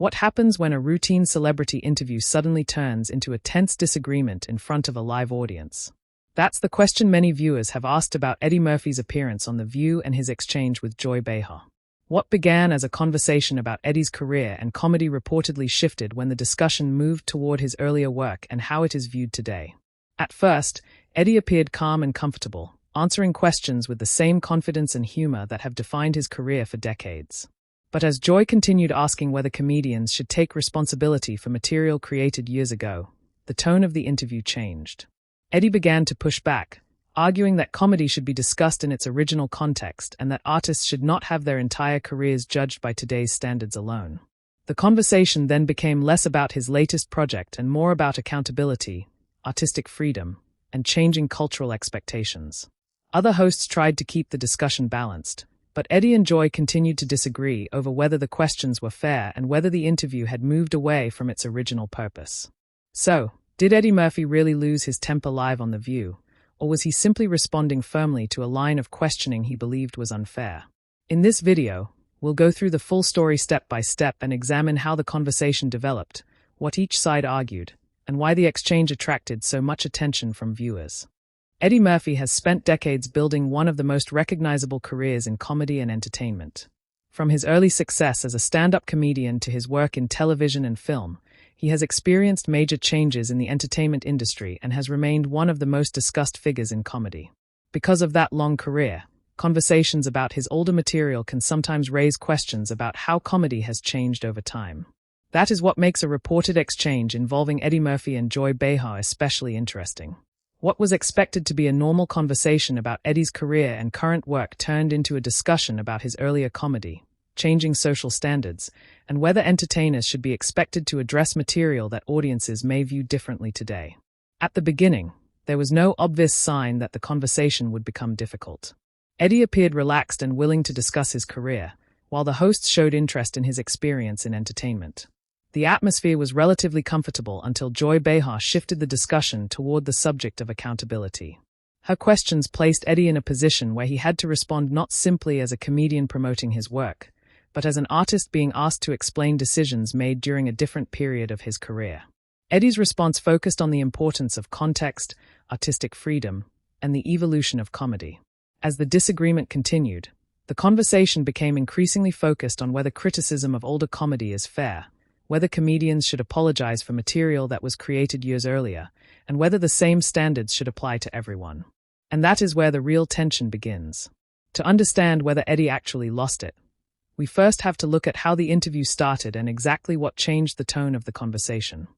What happens when a routine celebrity interview suddenly turns into a tense disagreement in front of a live audience? That's the question many viewers have asked about Eddie Murphy's appearance on The View and his exchange with Joy Behar. What began as a conversation about Eddie's career and comedy reportedly shifted when the discussion moved toward his earlier work and how it is viewed today. At first, Eddie appeared calm and comfortable, answering questions with the same confidence and humor that have defined his career for decades. But as Joy continued asking whether comedians should take responsibility for material created years ago, the tone of the interview changed. Eddie began to push back, arguing that comedy should be discussed in its original context and that artists should not have their entire careers judged by today's standards alone. The conversation then became less about his latest project and more about accountability, artistic freedom, and changing cultural expectations. Other hosts tried to keep the discussion balanced, but Eddie and Joy continued to disagree over whether the questions were fair and whether the interview had moved away from its original purpose. So, did Eddie Murphy really lose his temper live on The View, or was he simply responding firmly to a line of questioning he believed was unfair? In this video, we'll go through the full story step by step and examine how the conversation developed, what each side argued, and why the exchange attracted so much attention from viewers. Eddie Murphy has spent decades building one of the most recognizable careers in comedy and entertainment. From his early success as a stand-up comedian to his work in television and film, he has experienced major changes in the entertainment industry and has remained one of the most discussed figures in comedy. Because of that long career, conversations about his older material can sometimes raise questions about how comedy has changed over time. That is what makes a reported exchange involving Eddie Murphy and Joy Behar especially interesting. What was expected to be a normal conversation about Eddie's career and current work turned into a discussion about his earlier comedy, changing social standards, and whether entertainers should be expected to address material that audiences may view differently today. At the beginning, there was no obvious sign that the conversation would become difficult. Eddie appeared relaxed and willing to discuss his career, while the hosts showed interest in his experience in entertainment. The atmosphere was relatively comfortable until Joy Behar shifted the discussion toward the subject of accountability. Her questions placed Eddie in a position where he had to respond not simply as a comedian promoting his work, but as an artist being asked to explain decisions made during a different period of his career. Eddie's response focused on the importance of context, artistic freedom, and the evolution of comedy. As the disagreement continued, the conversation became increasingly focused on whether criticism of older comedy is fair, whether comedians should apologize for material that was created years earlier, and whether the same standards should apply to everyone. And that is where the real tension begins. To understand whether Eddie actually lost it, we first have to look at how the interview started and exactly what changed the tone of the conversation.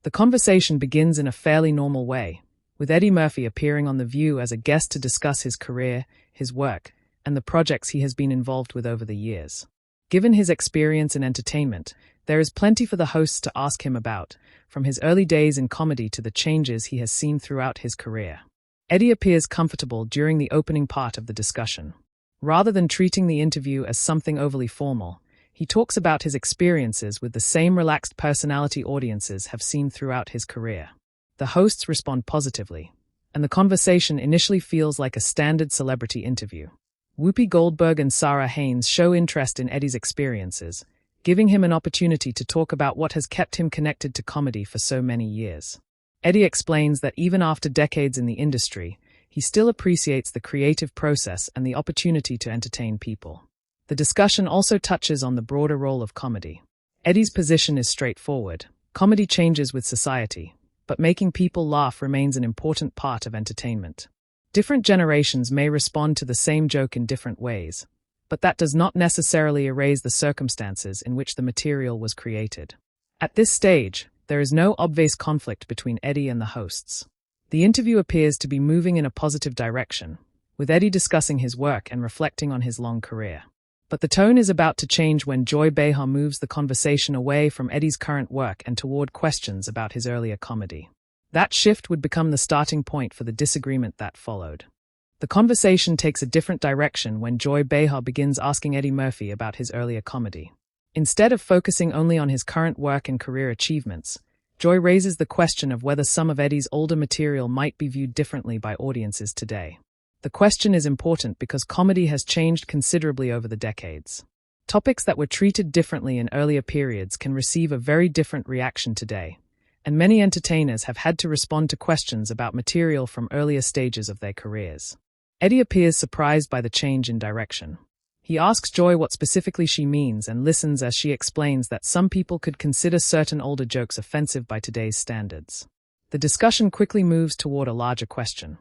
The conversation begins in a fairly normal way, with Eddie Murphy appearing on The View as a guest to discuss his career, his work, and the projects he has been involved with over the years. Given his experience in entertainment, there is plenty for the hosts to ask him about, from his early days in comedy to the changes he has seen throughout his career. Eddie appears comfortable during the opening part of the discussion. Rather than treating the interview as something overly formal, he talks about his experiences with the same relaxed personality audiences have seen throughout his career. The hosts respond positively, and the conversation initially feels like a standard celebrity interview. Whoopi, Goldberg, and Sara Haines show interest in Eddie's experiences, giving him an opportunity to talk about what has kept him connected to comedy for so many years. Eddie explains that even after decades in the industry, he still appreciates the creative process and the opportunity to entertain people. The discussion also touches on the broader role of comedy. Eddie's position is straightforward. Comedy changes with society, but making people laugh remains an important part of entertainment. Different generations may respond to the same joke in different ways, but that does not necessarily erase the circumstances in which the material was created. At this stage, there is no obvious conflict between Eddie and the hosts. The interview appears to be moving in a positive direction, with Eddie discussing his work and reflecting on his long career. But the tone is about to change when Joy Behar moves the conversation away from Eddie's current work and toward questions about his earlier comedy. That shift would become the starting point for the disagreement that followed. The conversation takes a different direction when Joy Behar begins asking Eddie Murphy about his earlier comedy. Instead of focusing only on his current work and career achievements, Joy raises the question of whether some of Eddie's older material might be viewed differently by audiences today. The question is important because comedy has changed considerably over the decades. Topics that were treated differently in earlier periods can receive a very different reaction today, and many entertainers have had to respond to questions about material from earlier stages of their careers. Eddie appears surprised by the change in direction. He asks Joy what specifically she means and listens as she explains that some people could consider certain older jokes offensive by today's standards. The discussion quickly moves toward a larger question.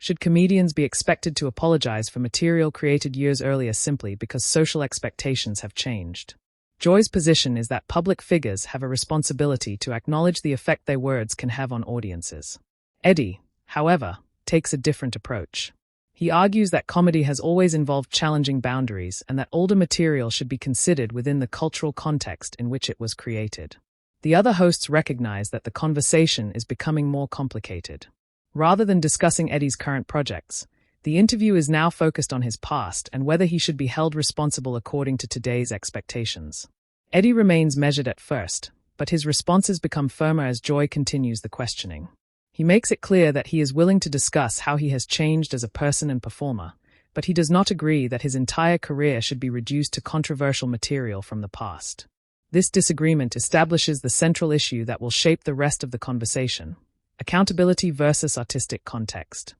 Should comedians be expected to apologize for material created years earlier simply because social expectations have changed? Joy's position is that public figures have a responsibility to acknowledge the effect their words can have on audiences. Eddie, however, takes a different approach. He argues that comedy has always involved challenging boundaries and that older material should be considered within the cultural context in which it was created. The other hosts recognize that the conversation is becoming more complicated. Rather than discussing Eddie's current projects, the interview is now focused on his past and whether he should be held responsible according to today's expectations. Eddie remains measured at first, but his responses become firmer as Joy continues the questioning. He makes it clear that he is willing to discuss how he has changed as a person and performer, but he does not agree that his entire career should be reduced to controversial material from the past. This disagreement establishes the central issue that will shape the rest of the conversation: accountability versus artistic context.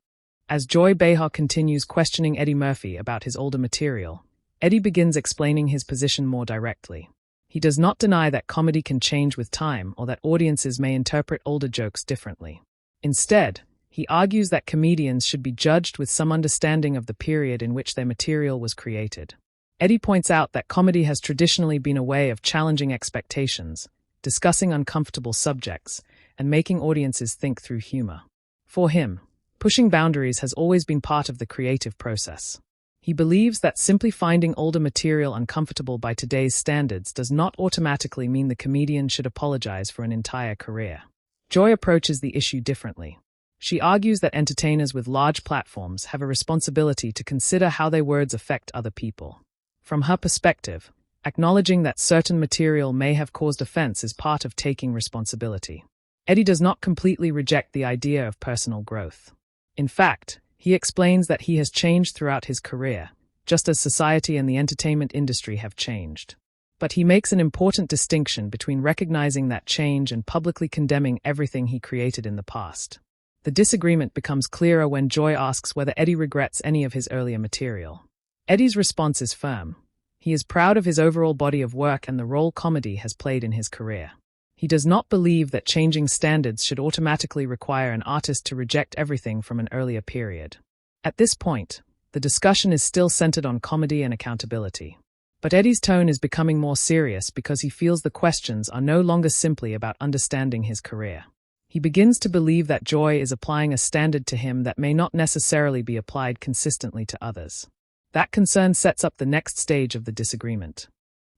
As Joy Behar continues questioning Eddie Murphy about his older material, Eddie begins explaining his position more directly. He does not deny that comedy can change with time or that audiences may interpret older jokes differently. Instead, he argues that comedians should be judged with some understanding of the period in which their material was created. Eddie points out that comedy has traditionally been a way of challenging expectations, discussing uncomfortable subjects, and making audiences think through humor. For him, pushing boundaries has always been part of the creative process. He believes that simply finding older material uncomfortable by today's standards does not automatically mean the comedian should apologize for an entire career. Joy approaches the issue differently. She argues that entertainers with large platforms have a responsibility to consider how their words affect other people. From her perspective, acknowledging that certain material may have caused offense is part of taking responsibility. Eddie does not completely reject the idea of personal growth. In fact, he explains that he has changed throughout his career, just as society and the entertainment industry have changed. But he makes an important distinction between recognizing that change and publicly condemning everything he created in the past. The disagreement becomes clearer when Joy asks whether Eddie regrets any of his earlier material. Eddie's response is firm. He is proud of his overall body of work and the role comedy has played in his career. He does not believe that changing standards should automatically require an artist to reject everything from an earlier period. At this point, the discussion is still centered on comedy and accountability. But Eddie's tone is becoming more serious because he feels the questions are no longer simply about understanding his career. He begins to believe that Joy is applying a standard to him that may not necessarily be applied consistently to others. That concern sets up the next stage of the disagreement.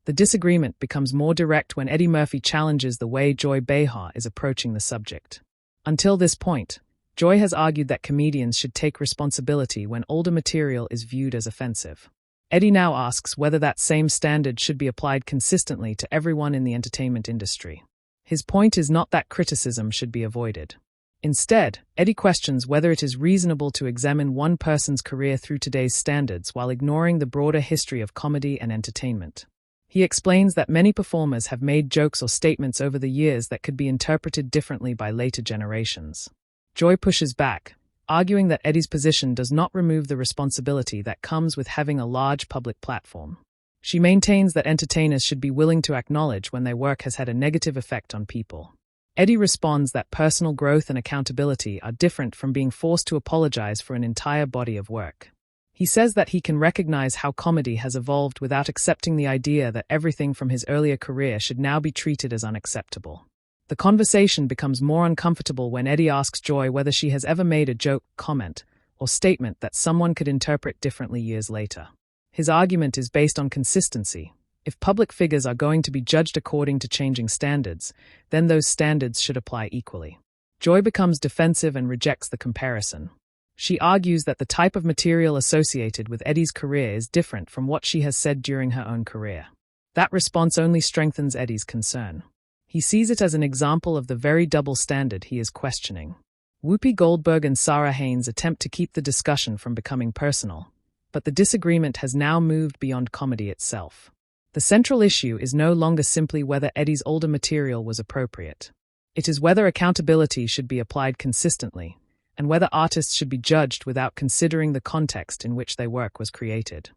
The disagreement becomes more direct when Eddie Murphy challenges the way Joy Behar is approaching the subject. Until this point, Joy has argued that comedians should take responsibility when older material is viewed as offensive. Eddie now asks whether that same standard should be applied consistently to everyone in the entertainment industry. His point is not that criticism should be avoided. Instead, Eddie questions whether it is reasonable to examine one person's career through today's standards while ignoring the broader history of comedy and entertainment. He explains that many performers have made jokes or statements over the years that could be interpreted differently by later generations. Joy pushes back, arguing that Eddie's position does not remove the responsibility that comes with having a large public platform. She maintains that entertainers should be willing to acknowledge when their work has had a negative effect on people. Eddie responds that personal growth and accountability are different from being forced to apologize for an entire body of work. He says that he can recognize how comedy has evolved without accepting the idea that everything from his earlier career should now be treated as unacceptable. The conversation becomes more uncomfortable when Eddie asks Joy whether she has ever made a joke, comment, or statement that someone could interpret differently years later. His argument is based on consistency. If public figures are going to be judged according to changing standards, then those standards should apply equally. Joy becomes defensive and rejects the comparison. She argues that the type of material associated with Eddie's career is different from what she has said during her own career. That response only strengthens Eddie's concern. He sees it as an example of the very double standard he is questioning. Whoopi Goldberg and Sara Haines attempt to keep the discussion from becoming personal, but the disagreement has now moved beyond comedy itself. The central issue is no longer simply whether Eddie's older material was appropriate. It is whether accountability should be applied consistently, and whether artists should be judged without considering the context in which their work was created.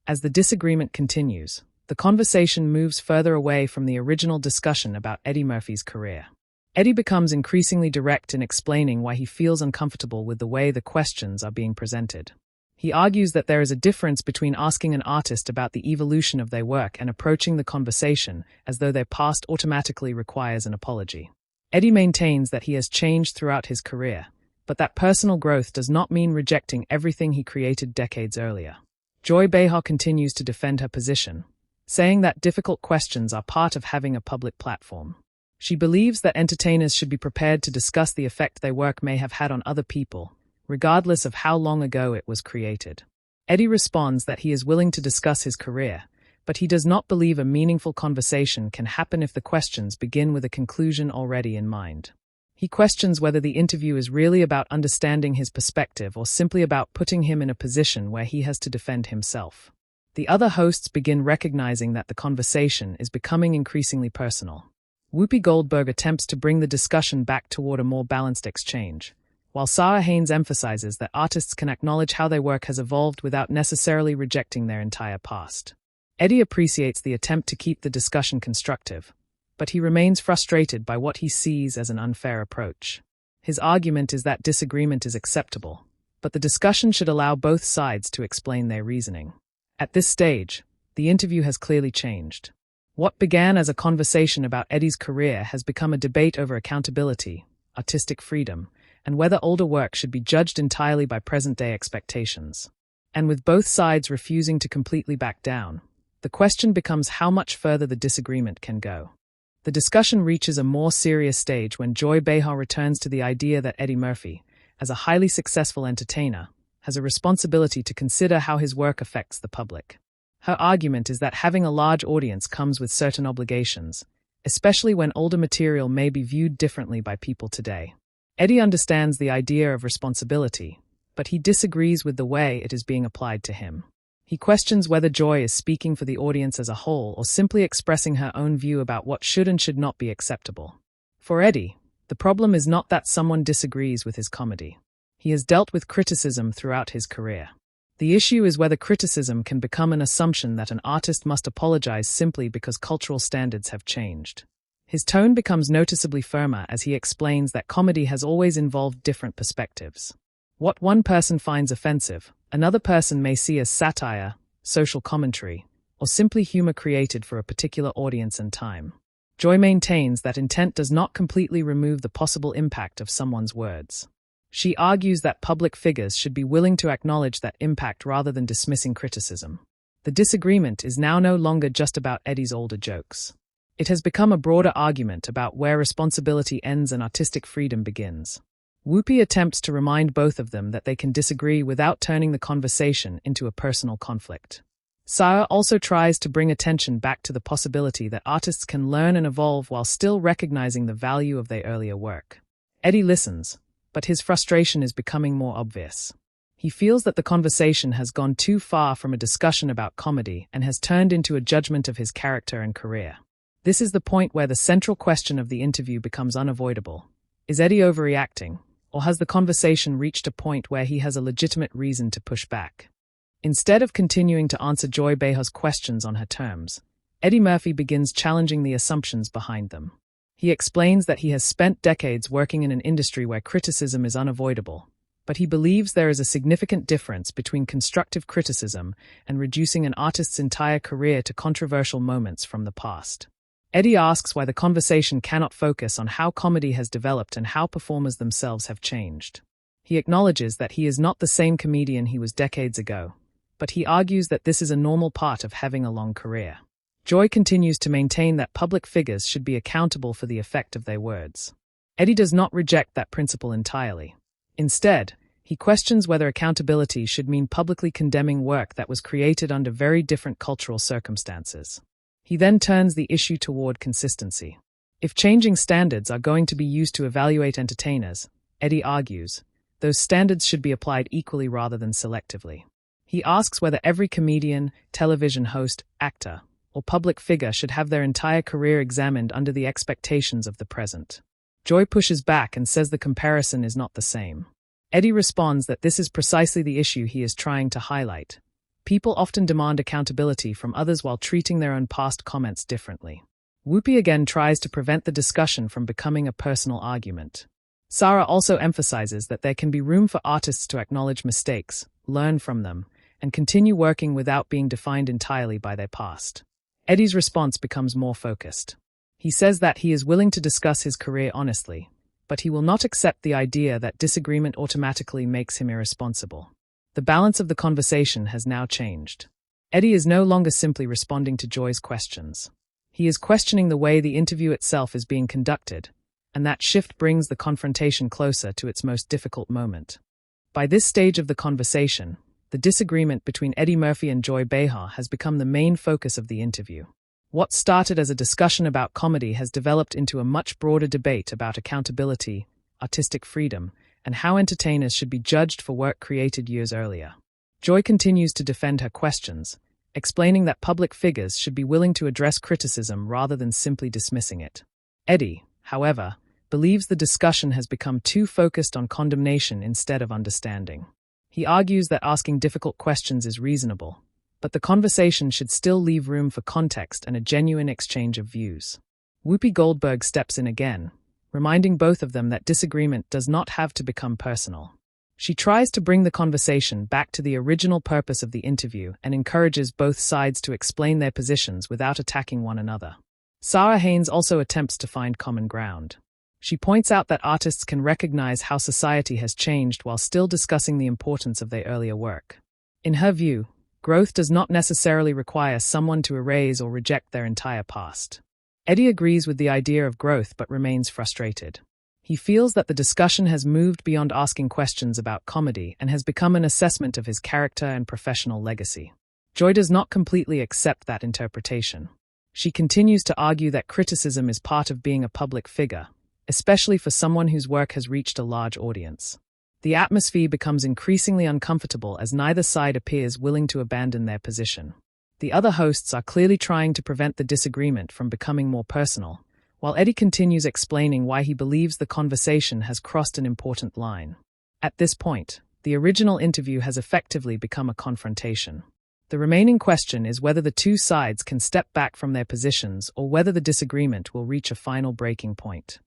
As the disagreement continues, the conversation moves further away from the original discussion about Eddie Murphy's career. Eddie becomes increasingly direct in explaining why he feels uncomfortable with the way the questions are being presented. He argues that there is a difference between asking an artist about the evolution of their work and approaching the conversation as though their past automatically requires an apology. Eddie maintains that he has changed throughout his career, but that personal growth does not mean rejecting everything he created decades earlier. Joy Behar continues to defend her position, saying that difficult questions are part of having a public platform. She believes that entertainers should be prepared to discuss the effect their work may have had on other people, regardless of how long ago it was created. Eddie responds that he is willing to discuss his career, but he does not believe a meaningful conversation can happen if the questions begin with a conclusion already in mind. He questions whether the interview is really about understanding his perspective or simply about putting him in a position where he has to defend himself. The other hosts begin recognizing that the conversation is becoming increasingly personal. Whoopi Goldberg attempts to bring the discussion back toward a more balanced exchange, while Sara Haines emphasizes that artists can acknowledge how their work has evolved without necessarily rejecting their entire past. Eddie appreciates the attempt to keep the discussion constructive, but he remains frustrated by what he sees as an unfair approach. His argument is that disagreement is acceptable, but the discussion should allow both sides to explain their reasoning. At this stage, the interview has clearly changed. What began as a conversation about Eddie's career has become a debate over accountability, artistic freedom, and whether older work should be judged entirely by present-day expectations. And with both sides refusing to completely back down, the question becomes how much further the disagreement can go. The discussion reaches a more serious stage when Joy Behar returns to the idea that Eddie Murphy, as a highly successful entertainer, has a responsibility to consider how his work affects the public. Her argument is that having a large audience comes with certain obligations, especially when older material may be viewed differently by people today. Eddie understands the idea of responsibility, but he disagrees with the way it is being applied to him. He questions whether Joy is speaking for the audience as a whole or simply expressing her own view about what should and should not be acceptable. For Eddie, the problem is not that someone disagrees with his comedy. He has dealt with criticism throughout his career. The issue is whether criticism can become an assumption that an artist must apologize simply because cultural standards have changed. His tone becomes noticeably firmer as he explains that comedy has always involved different perspectives. What one person finds offensive, another person may see as satire, social commentary, or simply humor created for a particular audience and time. Joy maintains that intent does not completely remove the possible impact of someone's words. She argues that public figures should be willing to acknowledge that impact rather than dismissing criticism. The disagreement is now no longer just about Eddie's older jokes. It has become a broader argument about where responsibility ends and artistic freedom begins. Whoopi attempts to remind both of them that they can disagree without turning the conversation into a personal conflict. Sara also tries to bring attention back to the possibility that artists can learn and evolve while still recognizing the value of their earlier work. Eddie listens, but his frustration is becoming more obvious. He feels that the conversation has gone too far from a discussion about comedy and has turned into a judgment of his character and career. This is the point where the central question of the interview becomes unavoidable. Is Eddie overreacting, or has the conversation reached a point where he has a legitimate reason to push back? Instead of continuing to answer Joy Behar's questions on her terms, Eddie Murphy begins challenging the assumptions behind them. He explains that he has spent decades working in an industry where criticism is unavoidable, but he believes there is a significant difference between constructive criticism and reducing an artist's entire career to controversial moments from the past. Eddie asks why the conversation cannot focus on how comedy has developed and how performers themselves have changed. He acknowledges that he is not the same comedian he was decades ago, but he argues that this is a normal part of having a long career. Joy continues to maintain that public figures should be accountable for the effect of their words. Eddie does not reject that principle entirely. Instead, he questions whether accountability should mean publicly condemning work that was created under very different cultural circumstances. He then turns the issue toward consistency. If changing standards are going to be used to evaluate entertainers, Eddie argues, those standards should be applied equally rather than selectively. He asks whether every comedian, television host, actor, or public figure should have their entire career examined under the expectations of the present. Joy pushes back and says the comparison is not the same. Eddie responds that this is precisely the issue he is trying to highlight. People often demand accountability from others while treating their own past comments differently. Whoopi again tries to prevent the discussion from becoming a personal argument. Sara also emphasizes that there can be room for artists to acknowledge mistakes, learn from them, and continue working without being defined entirely by their past. Eddie's response becomes more focused. He says that he is willing to discuss his career honestly, but he will not accept the idea that disagreement automatically makes him irresponsible. The balance of the conversation has now changed. Eddie is no longer simply responding to Joy's questions. He is questioning the way the interview itself is being conducted, and that shift brings the confrontation closer to its most difficult moment. By this stage of the conversation, the disagreement between Eddie Murphy and Joy Behar has become the main focus of the interview. What started as a discussion about comedy has developed into a much broader debate about accountability, artistic freedom, and how entertainers should be judged for work created years earlier. Joy continues to defend her questions, explaining that public figures should be willing to address criticism rather than simply dismissing it. Eddie, however, believes the discussion has become too focused on condemnation instead of understanding. He argues that asking difficult questions is reasonable, but the conversation should still leave room for context and a genuine exchange of views. Whoopi Goldberg steps in again, reminding both of them that disagreement does not have to become personal. She tries to bring the conversation back to the original purpose of the interview and encourages both sides to explain their positions without attacking one another. Haines also attempts to find common ground. She points out that artists can recognize how society has changed while still discussing the importance of their earlier work. In her view, growth does not necessarily require someone to erase or reject their entire past. Eddie agrees with the idea of growth but remains frustrated. He feels that the discussion has moved beyond asking questions about comedy and has become an assessment of his character and professional legacy. Joy does not completely accept that interpretation. She continues to argue that criticism is part of being a public figure, especially for someone whose work has reached a large audience. The atmosphere becomes increasingly uncomfortable as neither side appears willing to abandon their position. The other hosts are clearly trying to prevent the disagreement from becoming more personal, while Eddie continues explaining why he believes the conversation has crossed an important line. At this point, the original interview has effectively become a confrontation. The remaining question is whether the two sides can step back from their positions or whether the disagreement will reach a final breaking point.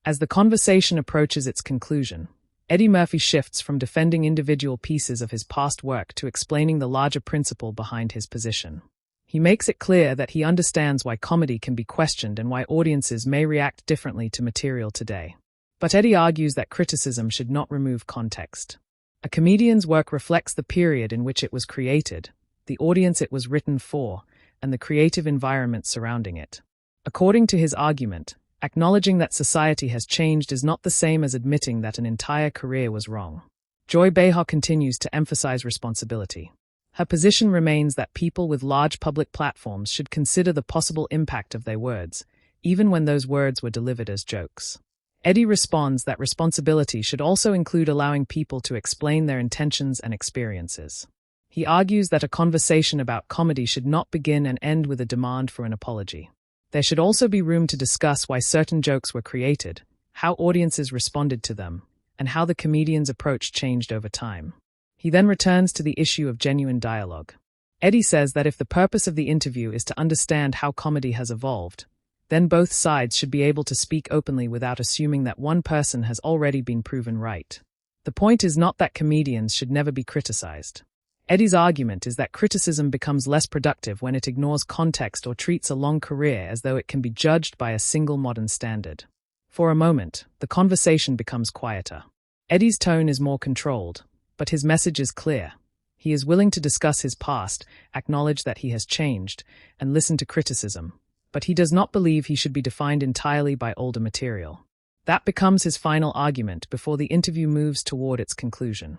As the conversation approaches its conclusion, Eddie Murphy shifts from defending individual pieces of his past work to explaining the larger principle behind his position. He makes it clear that he understands why comedy can be questioned and why audiences may react differently to material today. But Eddie argues that criticism should not remove context. A comedian's work reflects the period in which it was created, the audience it was written for, and the creative environment surrounding it. According to his argument, acknowledging that society has changed is not the same as admitting that an entire career was wrong. Joy Behar continues to emphasize responsibility. Her position remains that people with large public platforms should consider the possible impact of their words, even when those words were delivered as jokes. Eddie responds that responsibility should also include allowing people to explain their intentions and experiences. He argues that a conversation about comedy should not begin and end with a demand for an apology. There should also be room to discuss why certain jokes were created, how audiences responded to them, and how the comedian's approach changed over time. He then returns to the issue of genuine dialogue. Eddie says that if the purpose of the interview is to understand how comedy has evolved, then both sides should be able to speak openly without assuming that one person has already been proven right. The point is not that comedians should never be criticized. Eddie's argument is that criticism becomes less productive when it ignores context or treats a long career as though it can be judged by a single modern standard. For a moment, the conversation becomes quieter. Eddie's tone is more controlled, but his message is clear. He is willing to discuss his past, acknowledge that he has changed, and listen to criticism, but he does not believe he should be defined entirely by older material. That becomes his final argument before the interview moves toward its conclusion.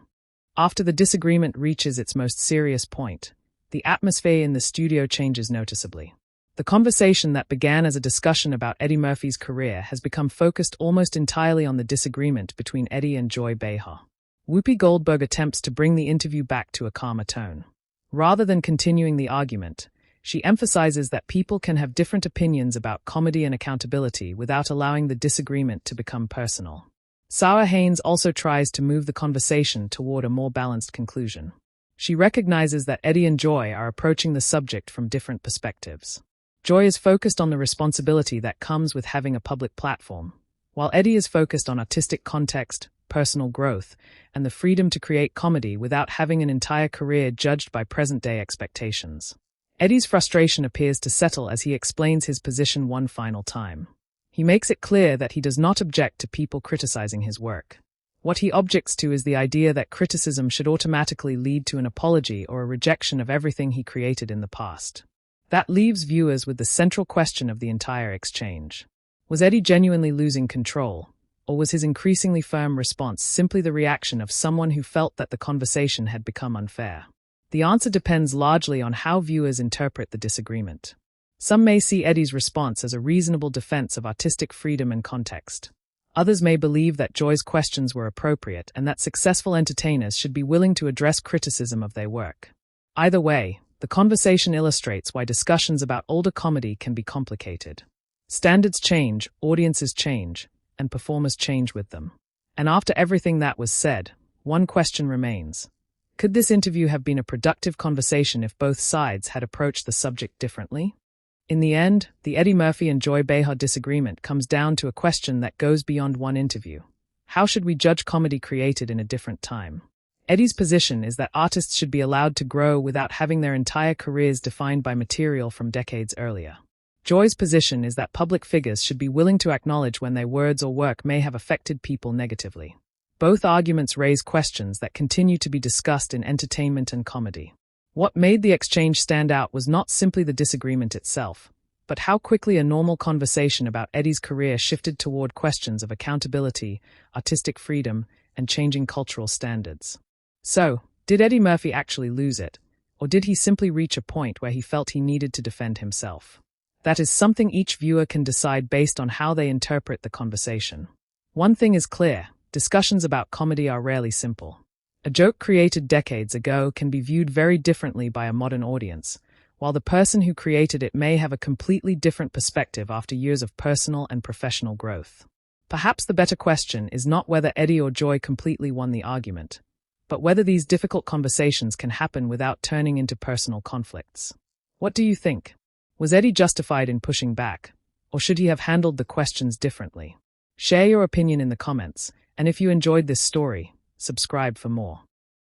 After the disagreement reaches its most serious point, the atmosphere in the studio changes noticeably. The conversation that began as a discussion about Eddie Murphy's career has become focused almost entirely on the disagreement between Eddie and Joy Behar. Whoopi Goldberg attempts to bring the interview back to a calmer tone. Rather than continuing the argument, She emphasizes that people can have different opinions about comedy and accountability without allowing the disagreement to become personal. Sara Haines also tries to move the conversation toward a more balanced conclusion. She recognizes that Eddie and Joy are approaching the subject from different perspectives. Joy is focused on the responsibility that comes with having a public platform, while Eddie is focused on artistic context, personal growth, and the freedom to create comedy without having an entire career judged by present-day expectations. Eddie's frustration appears to settle as he explains his position one final time. He makes it clear that he does not object to people criticizing his work. What he objects to is the idea that criticism should automatically lead to an apology or a rejection of everything he created in the past. That leaves viewers with the central question of the entire exchange. Was Eddie genuinely losing control, or was his increasingly firm response simply the reaction of someone who felt that the conversation had become unfair? The answer depends largely on how viewers interpret the disagreement. Some may see Eddie's response as a reasonable defense of artistic freedom and context. Others may believe that Joy's questions were appropriate and that successful entertainers should be willing to address criticism of their work. Either way, the conversation illustrates why discussions about older comedy can be complicated. Standards change, audiences change, and performers change with them. And after everything that was said, one question remains. Could this interview have been a productive conversation if both sides had approached the subject differently? In the end, the Eddie Murphy and Joy Behar disagreement comes down to a question that goes beyond one interview. How should we judge comedy created in a different time? Eddie's position is that artists should be allowed to grow without having their entire careers defined by material from decades earlier. Joy's position is that public figures should be willing to acknowledge when their words or work may have affected people negatively. Both arguments raise questions that continue to be discussed in entertainment and comedy. What made the exchange stand out was not simply the disagreement itself, but how quickly a normal conversation about Eddie's career shifted toward questions of accountability, artistic freedom, and changing cultural standards. So, did Eddie Murphy actually lose it, or did he simply reach a point where he felt he needed to defend himself? That is something each viewer can decide based on how they interpret the conversation. One thing is clear. Discussions about comedy are rarely simple. A joke created decades ago can be viewed very differently by a modern audience, while the person who created it may have a completely different perspective after years of personal and professional growth. Perhaps the better question is not whether Eddie or Joy completely won the argument, but whether these difficult conversations can happen without turning into personal conflicts. What do you think? Was Eddie justified in pushing back, or should he have handled the questions differently? Share your opinion in the comments. And if you enjoyed this story, subscribe for more.